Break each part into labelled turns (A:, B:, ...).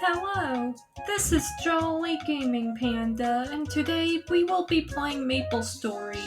A: Hello, this is Jolly Gaming Panda, and today we will be playing MapleStory.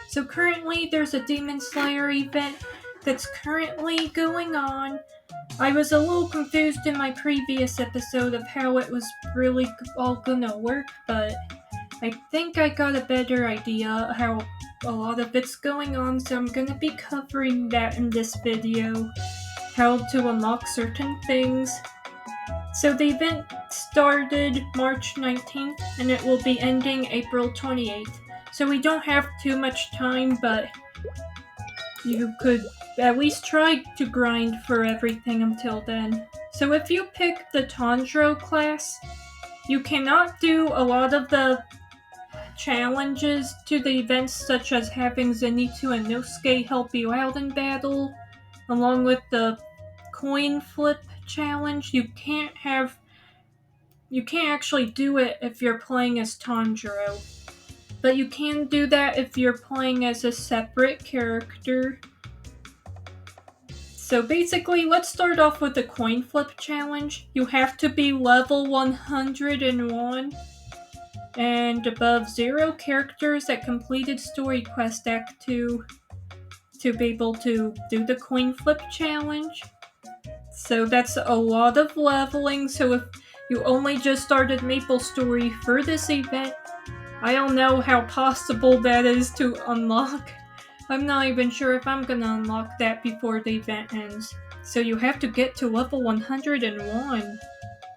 A: So currently there's a Demon Slayer event that's currently going on. I was a little confused in my previous episode of how it was really all gonna work, but I think I got a better idea how a lot of it's going on, so I'm gonna be covering that in this video. How to unlock certain things. So the event started March 19th and it will be ending April 28th. So we don't have too much time, but you could at least try to grind for everything until then. So if you pick the Tanjiro class, you cannot do a lot of the challenges to the events, such as having Zenitsu and Nosuke help you out in battle, along with the coin flip challenge. You can't actually do it if you're playing as Tanjiro, but you can do that if you're playing as a separate character. So basically, let's start off with the coin flip challenge. You have to be level 101 and above 0 characters that completed Story Quest Act 2 to be able to do the coin flip challenge. So that's a lot of leveling, so if you only just started MapleStory for this event, I don't know how possible that is to unlock. I'm not even sure if I'm gonna unlock that before the event ends. So you have to get to level 101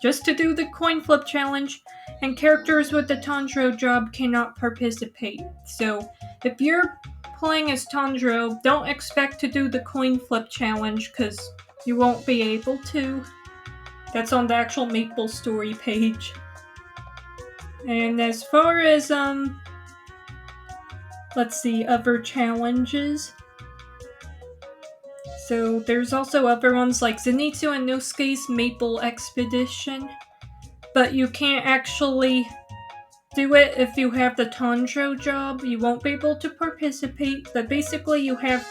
A: just to do the coin flip challenge, and characters with the Tanjiro job cannot participate. So if you're playing as Tanjiro, don't expect to do the coin flip challenge because you won't be able to. That's on the actual MapleStory page. And as far as, let's see, other challenges. So there's also other ones like Zenitsu and Nosuke's Maple Expedition. But you can't actually do it if you have the Tanjiro job. You won't be able to participate. But basically you have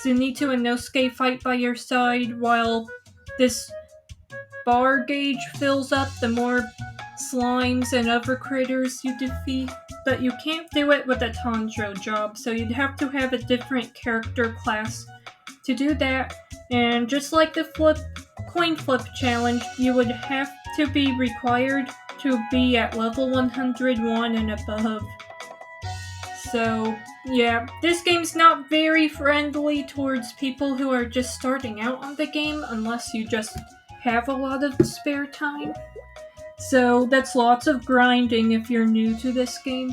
A: Zenitsu and Nosuke fight by your side while this bar gauge fills up the more slimes and other critters you defeat. But you can't do it with a Tanjiro job, so you'd have to have a different character class to do that. And just like the coin flip challenge, you would have to be required to be at level 101 and above. So yeah, this game's not very friendly towards people who are just starting out on the game unless you just have a lot of spare time. So that's lots of grinding if you're new to this game.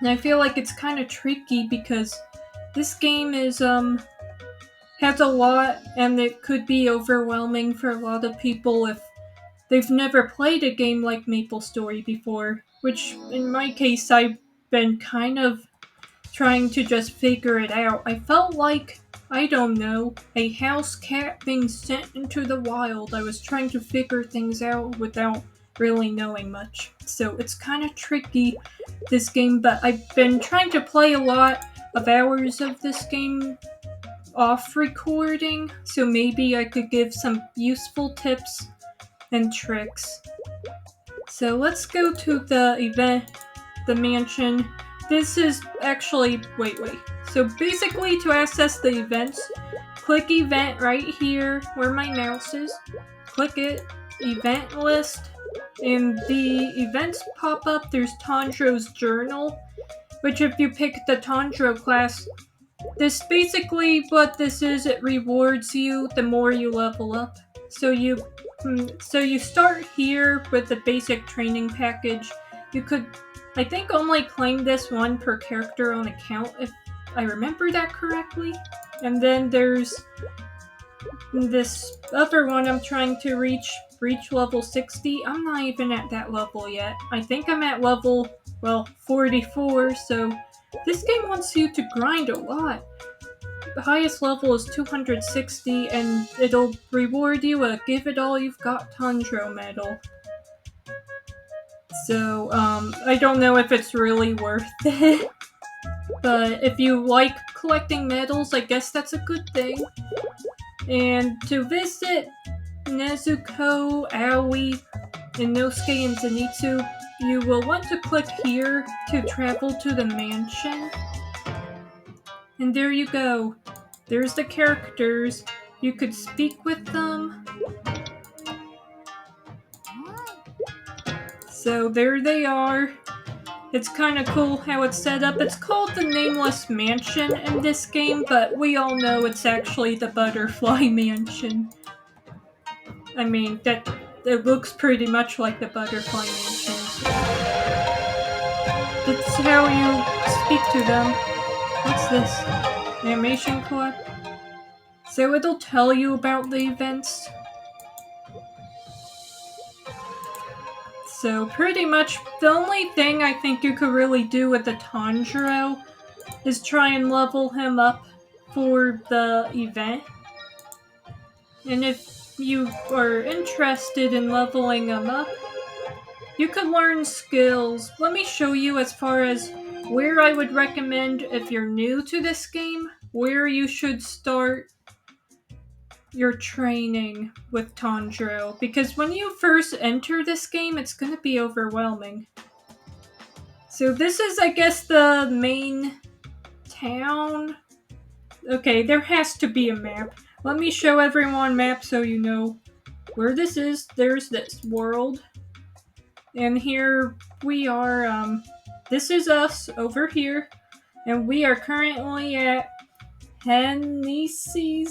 A: And I feel like it's kind of tricky because this game is has a lot, and it could be overwhelming for a lot of people if they've never played a game like MapleStory before, which in my case I've been kind of trying to just figure it out. I felt like, I don't know, a house cat being sent into the wild. I was trying to figure things out without really knowing much. So it's kind of tricky, this game, but I've been trying to play a lot of hours of this game off recording, so maybe I could give some useful tips and tricks. So let's go to the event, the mansion. This is actually, wait. So basically to access the events, click event right here where my mouse is. Click it, event list. In the events pop up, there's Tanjiro's journal, which if you pick the Tanjiro class, this basically what this is, it rewards you the more you level up. So you start here with the basic training package. You could, I think, only claim this one per character on account, if I remember that correctly. And then there's this other one I'm trying to reach level 60. I'm not even at that level yet. I think I'm at level, 44, so this game wants you to grind a lot. The highest level is 260, and it'll reward you a Give It All You've Got Tanjiro medal. So, I don't know if it's really worth it. But if you like collecting medals, I guess that's a good thing. And to visit Nezuko, Aoi, Inosuke and Zenitsu, you will want to click here to travel to the mansion. And there you go. There's the characters. You could speak with them. So there they are. It's kind of cool how it's set up. It's called the Nameless Mansion in this game, but we all know it's actually the Butterfly Mansion. I mean, it looks pretty much like the Butterfly Mansion. That's how you speak to them. What's this? Animation Club? So it'll tell you about the events. So pretty much the only thing I think you could really do with the Tanjiro is try and level him up for the event. And if you are interested in leveling him up, you could learn skills. Let me show you as far as where I would recommend if you're new to this game, where you should start your training with Tanjiro. Because when you first enter this game, it's going to be overwhelming. So this is, I guess, the main town. Okay, there has to be a map. Let me show everyone a map so you know where this is. There's this world. And here we are, this is us over here. And we are currently at Hennessy,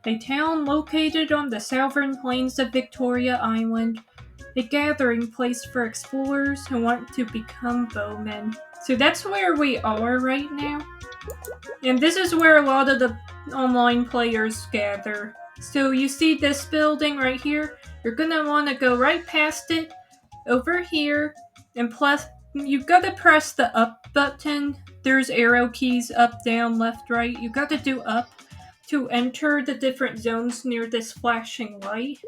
A: a town located on the southern plains of Victoria Island. A gathering place for explorers who want to become bowmen. So that's where we are right now. And this is where a lot of the online players gather. So you see this building right here? You're gonna want to go right past it, over here, and plus you've got to press the up button. There's arrow keys up, down, left, right. You got to do up to enter the different zones near this flashing light.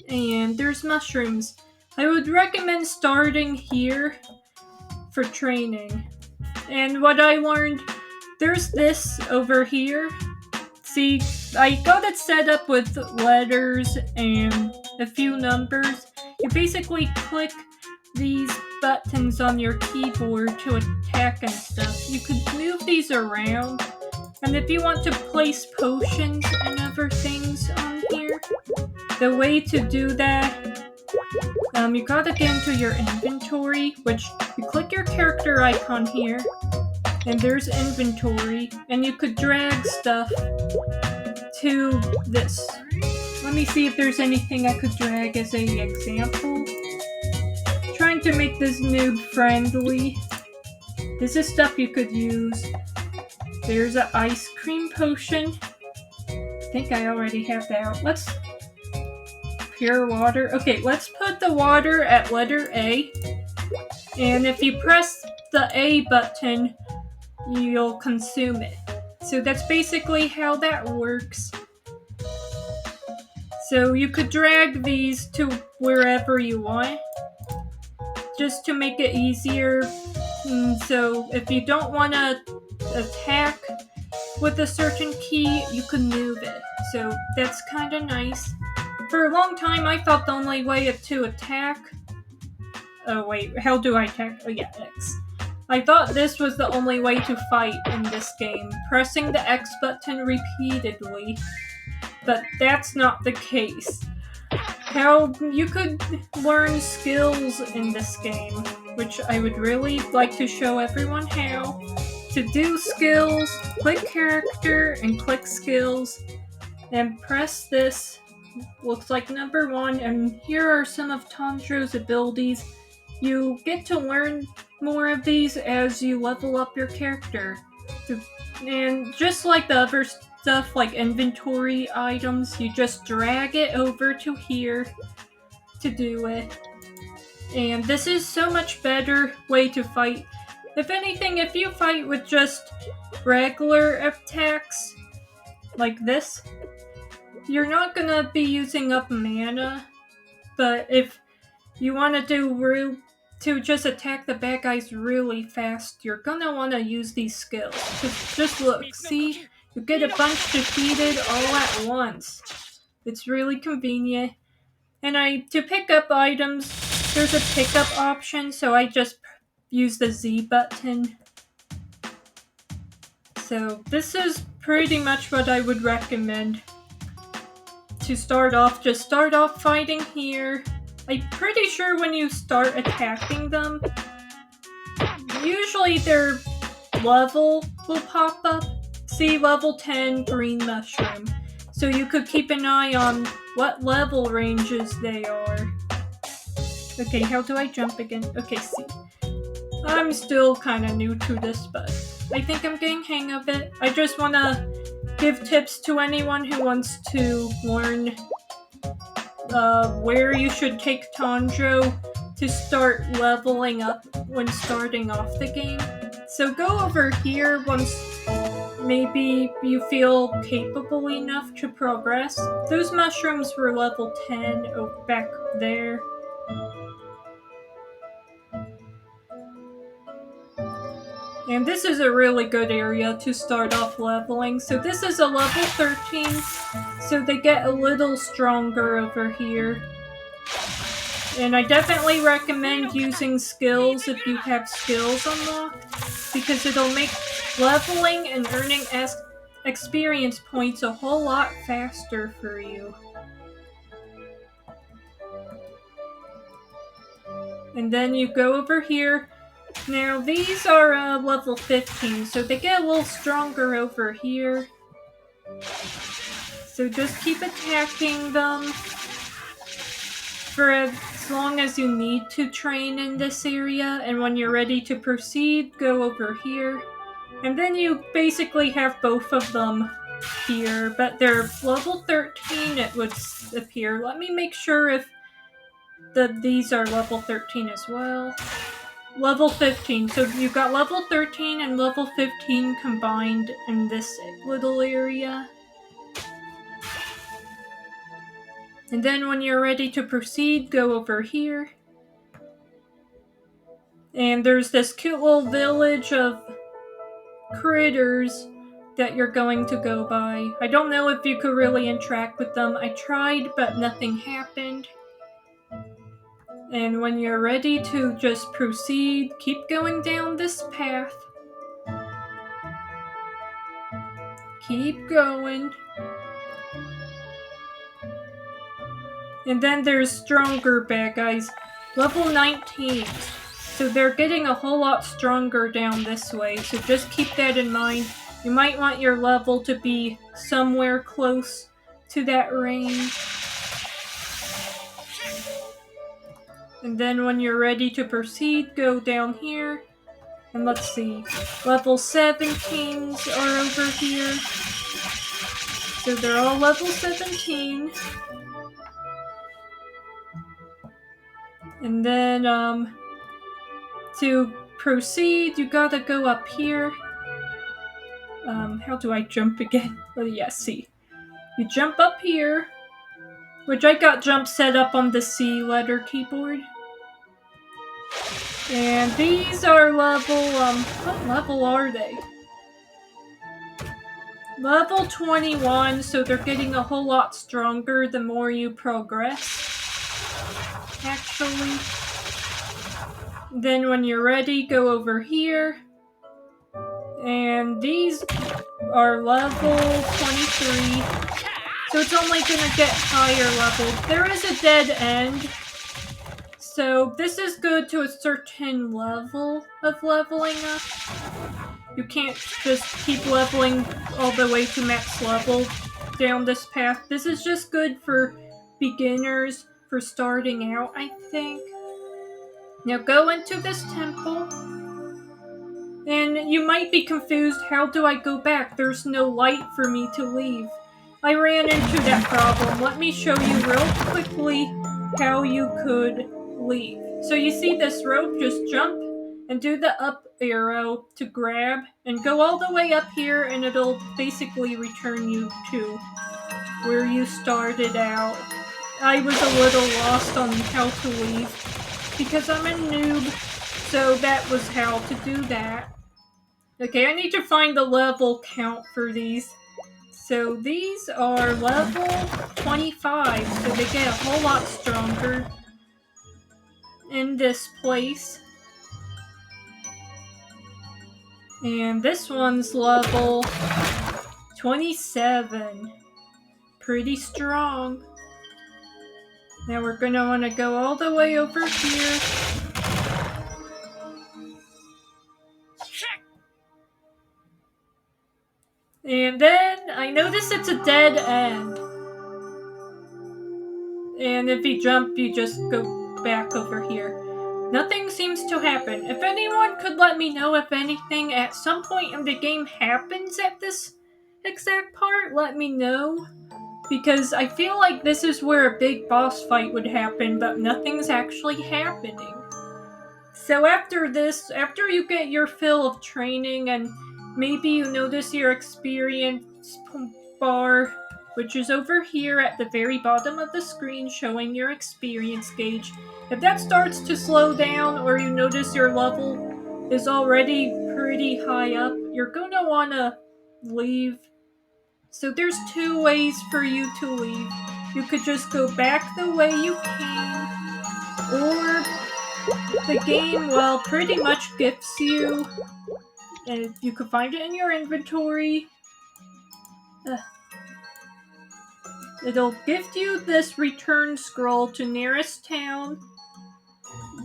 A: And there's mushrooms. I would recommend starting here for training. And what I learned, there's this over here. See, I got it set up with letters and a few numbers. You basically click these buttons on your keyboard to attack and stuff. You could move these around. And if you want to place potions and other things on here, the way to do that, you gotta get into your inventory, which you click your character icon here, and there's inventory, and you could drag stuff to this. Let me see if there's anything I could drag as an example. Trying to make this noob friendly. This is stuff you could use. There's an ice cream potion. I think I already have that out. Let's... Pure water. Okay, let's put the water at letter A. And if you press the A button, you'll consume it. So that's basically how that works. So you could drag these to wherever you want, just to make it easier. So if you don't want to attack with a certain key, you can move it. So that's kind of nice. For a long time, I thought the only way to attack... Oh wait, how do I attack? Oh yeah, X. I thought this was the only way to fight in this game, pressing the X button repeatedly. But that's not the case. How you could learn skills in this game, which I would really like to show everyone how. To do skills, click character and click skills, and press this. Looks like number 1, and here are some of Tanjiro's abilities. You get to learn more of these as you level up your character. And just like the other stuff like inventory items, you just drag it over to here to do it. And this is so much better way to fight. If anything, if you fight with just regular attacks like this, you're not gonna be using up mana. But if you want to just attack the bad guys really fast, you're gonna want to use these skills. Just look, see? You get a bunch defeated all at once. It's really convenient. And to pick up items, there's a pickup option, so I just use the Z button. So this is pretty much what I would recommend. To start off, just start off fighting here. I'm pretty sure when you start attacking them, usually their level will pop up. See, level 10 green mushroom. So you could keep an eye on what level ranges they are. Okay, how do I jump again? Okay, see. I'm still kind of new to this, but I think I'm getting hang of it. I just want to give tips to anyone who wants to learn where you should take Tanjiro to start leveling up when starting off the game. So go over here once maybe you feel capable enough to progress. Those mushrooms were level 10 back there. And this is a really good area to start off leveling. So this is a level 13, so they get a little stronger over here. And I definitely recommend using skills if you have skills unlocked, because it'll make leveling and earning experience points a whole lot faster for you. And then you go over here. Now these are level 15, so they get a little stronger over here. So just keep attacking them for as long as you need to train in this area, and when you're ready to proceed, go over here. And then you basically have both of them here, but they're level 13 it would appear. Let me make sure if these are level 13 as well. Level 15, so you've got level 13 and level 15 combined in this little area. And then when you're ready to proceed, go over here. And there's this cute little village of critters that you're going to go by. I don't know if you could really interact with them. I tried, but nothing happened. And when you're ready to just proceed, keep going down this path. Keep going. And then there's stronger bad guys. Level 19. So they're getting a whole lot stronger down this way. So just keep that in mind. You might want your level to be somewhere close to that range. And then when you're ready to proceed, go down here. And let's see. Level 17s are over here. So they're all level 17. And then, to proceed, you gotta go up here. How do I jump again? Oh, yeah, see. You jump up here, which I got jump set up on the C letter keyboard. And these are level, what level are they? Level 21, so they're getting a whole lot stronger the more you progress. Actually. Then when you're ready, go over here. And these are level 23. So it's only gonna get higher level. There is a dead end. So this is good to a certain level of leveling up. You can't just keep leveling all the way to max level down this path. This is just good for beginners, for starting out, I think. Now go into this temple. And you might be confused, how do I go back? There's no light for me to leave. I ran into that problem. Let me show you real quickly how you could leave. So you see this rope, just jump and do the up arrow to grab and go all the way up here, and it'll basically return you to where you started out. I was a little lost on how to leave because I'm a noob, so that was how to do that. Okay, I need to find the level count for these. So these are level 25, so they get a whole lot stronger in this place. And this one's level 27. Pretty strong. Now we're gonna want to go all the way over here. And then I notice it's a dead end. And if you jump, you just go back over here. Nothing seems to happen. If anyone could let me know if anything at some point in the game happens at this exact part, let me know. Because I feel like this is where a big boss fight would happen, but nothing's actually happening. So after this, after you get your fill of training and maybe you notice your experience bar, which is over here at the very bottom of the screen showing your experience gauge. If that starts to slow down or you notice your level is already pretty high up, you're gonna wanna leave. So there's two ways for you to leave. You could just go back the way you came, or the game, well, pretty much gifts you, and you could find it in your inventory. It'll gift you this return scroll to nearest town.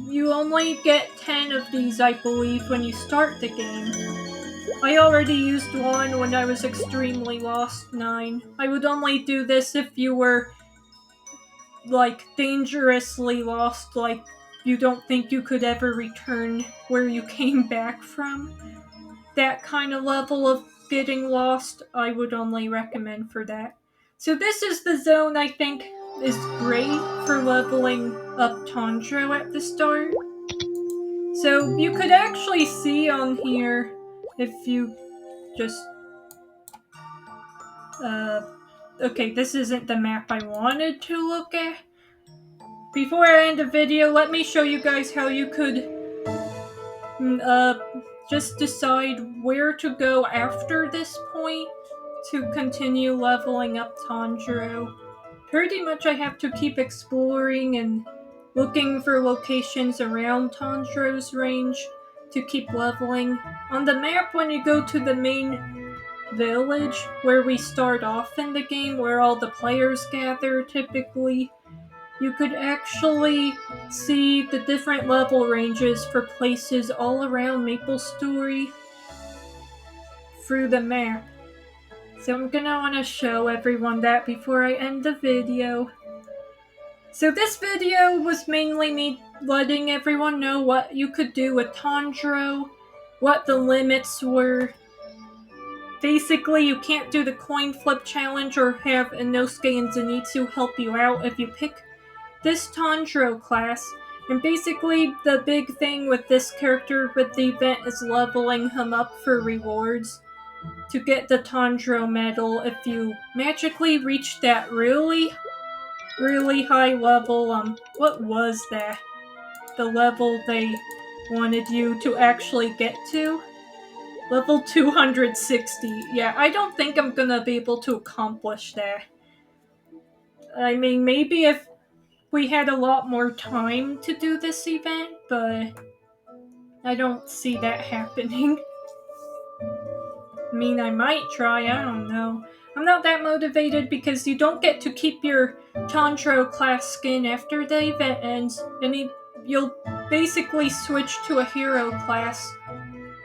A: You only get 10 of these, I believe, when you start the game. I already used one when I was extremely lost 9. I would only do this if you were, like, dangerously lost, like, you don't think you could ever return where you came back from. That kind of level of getting lost, I would only recommend for that. So this is the zone I think is great for leveling up Tanjiro at the start. So you could actually see on here if you just... okay, this isn't the map I wanted to look at. Before I end the video, let me show you guys how you could just decide where to go after this point to continue leveling up Tanjiro. Pretty much I have to keep exploring and looking for locations around Tanjiro's range to keep leveling. On the map, when you go to the main village, where we start off in the game, where all the players gather typically, you could actually see the different level ranges for places all around MapleStory through the map. So I'm gonna want to show everyone that before I end the video. So this video was mainly me letting everyone know what you could do with Tanjiro, what the limits were. Basically, you can't do the coin flip challenge or have Inosuke and Zenitsu help you out if you pick this Tanjiro class. And basically, the big thing with this character with the event is leveling him up for rewards to get the Tanjiro medal if you magically reach that really high level. What was that? The level they wanted you to actually get to? Level 260. Yeah, I don't think I'm gonna be able to accomplish that. I mean, maybe if we had a lot more time to do this event, but I don't see that happening. I mean, I might try, I don't know. I'm not that motivated because you don't get to keep your Tanjiro class skin after the event ends, and you'll basically switch to a hero class.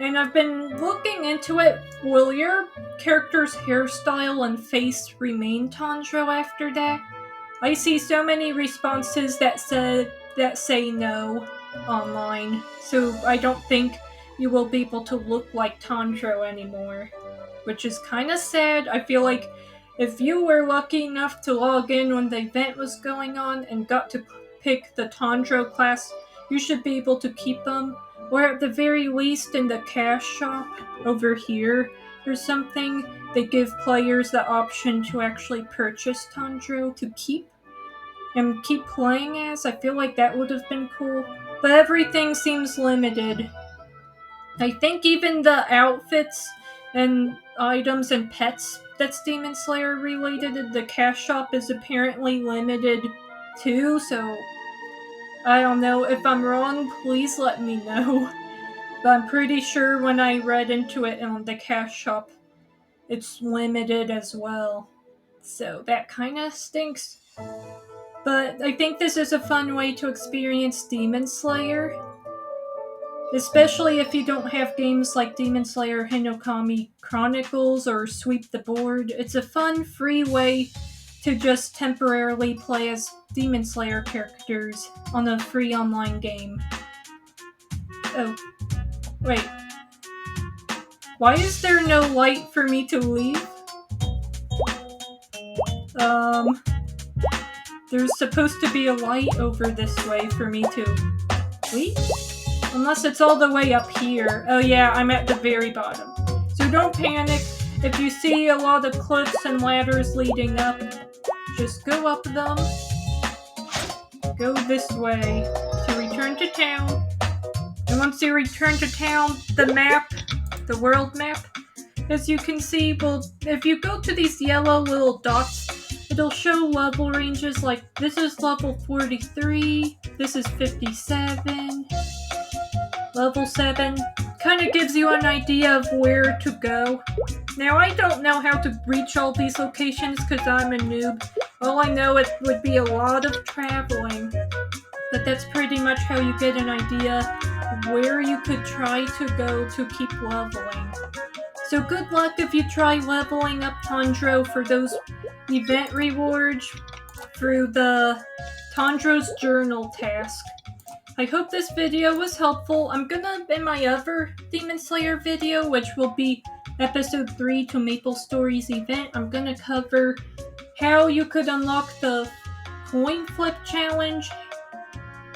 A: And I've been looking into it. Will your character's hairstyle and face remain Tanjiro after that? I see so many responses that say no online, so I don't think you will be able to look like Tanjiro anymore, which is kind of sad. I feel like if you were lucky enough to log in when the event was going on and got to pick the Tanjiro class, you should be able to keep them, or at the very least in the cash shop over here or something, they give players the option to actually purchase Tanjiro to keep and keep playing as. I feel like that would have been cool, but everything seems limited. I think even the outfits and items and pets that's Demon Slayer related. The cash shop is apparently limited too, so I don't know. If I'm wrong, please let me know. But I'm pretty sure when I read into it on the cash shop, it's limited as well. So that kind of stinks. But I think this is a fun way to experience Demon Slayer. Especially if you don't have games like Demon Slayer Hinokami Chronicles or Sweep the Board. It's a fun, free way to just temporarily play as Demon Slayer characters on a free online game. Oh, wait. Why is there no light for me to leave? There's supposed to be a light over this way for me to leave? Unless it's all the way up here. Oh yeah, I'm at the very bottom. So don't panic. If you see a lot of cliffs and ladders leading up, just go up them. Go this way to return to town. And once you return to town, the map, the world map, as you can see, if you go to these yellow little dots, it'll show level ranges like this is level 43, this is 57, level 7. Kind of gives you an idea of where to go. Now, I don't know how to reach all these locations because I'm a noob. All I know it would be a lot of traveling. But that's pretty much how you get an idea of where you could try to go to keep leveling. So good luck if you try leveling up Tanjiro for those event rewards through the Tanjiro's Journal task. I hope this video was helpful. I'm gonna, in my other Demon Slayer video, which will be episode 3 to MapleStory's event, I'm gonna cover how you could unlock the coin flip challenge,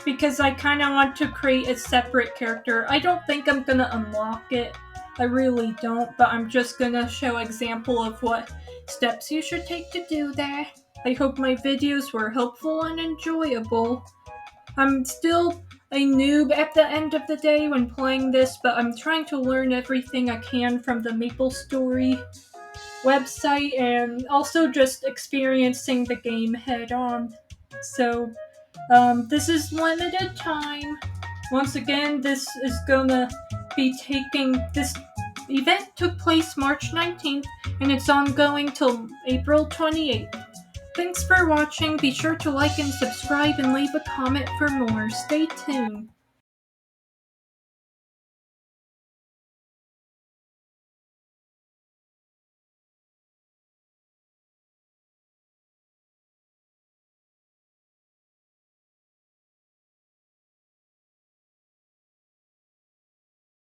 A: because I kind of want to create a separate character. I don't think I'm gonna unlock it. I really don't, but I'm just gonna show example of what steps you should take to do that. I hope my videos were helpful and enjoyable. I'm still a noob at the end of the day when playing this, but I'm trying to learn everything I can from the MapleStory website and also just experiencing the game head on. So, this is limited time. Once again, this event took place March 19th, and it's ongoing till April 28th. Thanks for watching. Be sure to like and subscribe and leave a comment for more. Stay tuned.